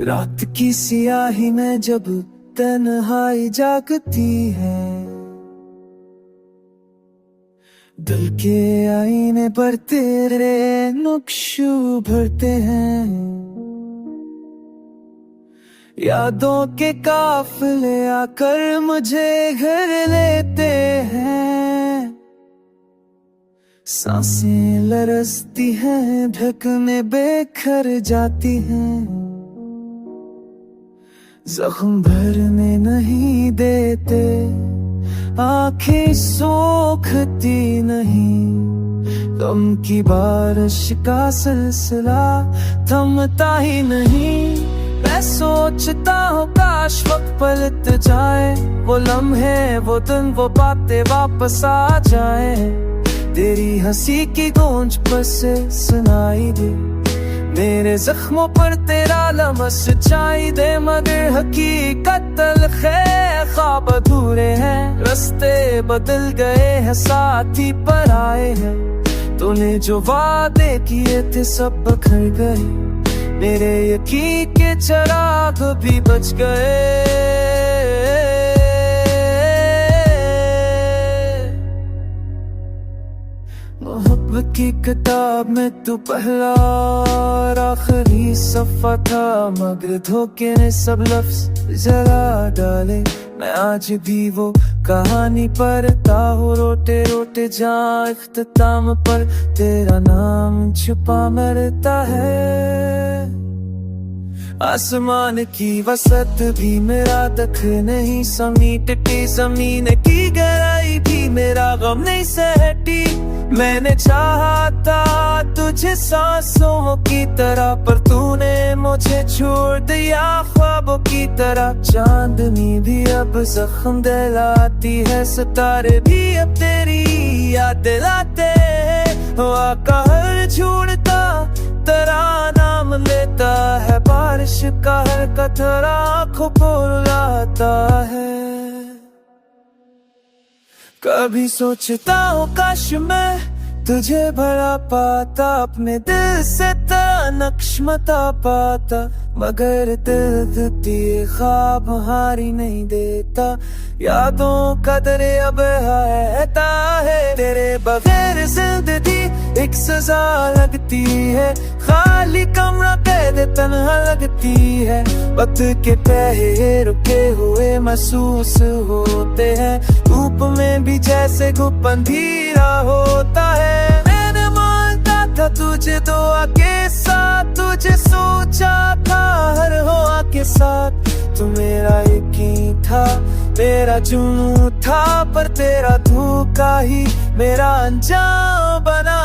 रात की सियाही में जब तन्हाई जागती है, दिल के आईने पर तेरे नुक्श उभरते हैं। यादों के काफिले आकर मुझे घर लेते हैं। सांसें लरसती हैं, ढकने बेखर जाती हैं। जख्म भरने नहीं देते, आंखें सोखती नहीं। गम की बारिश का सिलसिला थमता ही नहीं। मैं सोचता हूँ काश वक्त पलट जाए, वो लम्हे, वो दिन, वो बातें वापस आ जाए। तेरी हंसी की गूंज पर से सुनाई दे, मेरे जख्मों पर तेरा लम्स सच्चाई दे। मगर हकीकत तल्ख है, ख्वाब अधूरे हैं। रास्ते बदल गए हैं, साथी पर आए हैं। तूने जो वादे किए थे सब बिखर गए, मेरे यकीन के चिराग भी बच गए। मोहब्बत की किताब में तू पहला और आखिरी सफ़ा था, मगर धोखे ने सब लफ्ज़ जला डाले। मैं आज भी वो कहानी पढ़ता हूँ, रोते रोते जहाँ इख्तिताम पर तेरा नाम छुपा मरता है। आसमान की वसत भी मेरा दख नहीं समीटती, ज़मीन की गहराई भी मेरा गम नहीं सहती। मैंने चाहा था तुझे सांसों की तरह, पर तूने मुझे छोड़ दिया ख्वाबों की तरह। चांदनी भी अब जख्म दिलाती है, सितारे भी अब तेरी याद दिलाते हैं। हवा का हर झूठता तेरा नाम लेता है, बारिश का हर कतरा आँखों को रुलाता है। कभी सोचता हूँ काश मैं तुझे भला पाता, अपने दिल से तेरा नक्श मिटा पाता। मगर दिल दिए ख्वाब हारी नहीं देता, यादों का दरिया बहता है। तेरे बगैर जिंदगी एक सजा लगती है, खाली कमरा कैद तन्हा लगती है। वक्त के पहरे रुके हुए महसूस होते हैं, धूप में भी जैसे गुप अंधेरा होता है। मैंने मानता था तुझे दुआ के साथ, तुझे सोचा था हर हुआ के साथ। तू मेरा यकीन था, तेरा जुनून था, पर तेरा धोखा ही मेरा अंजाम बना।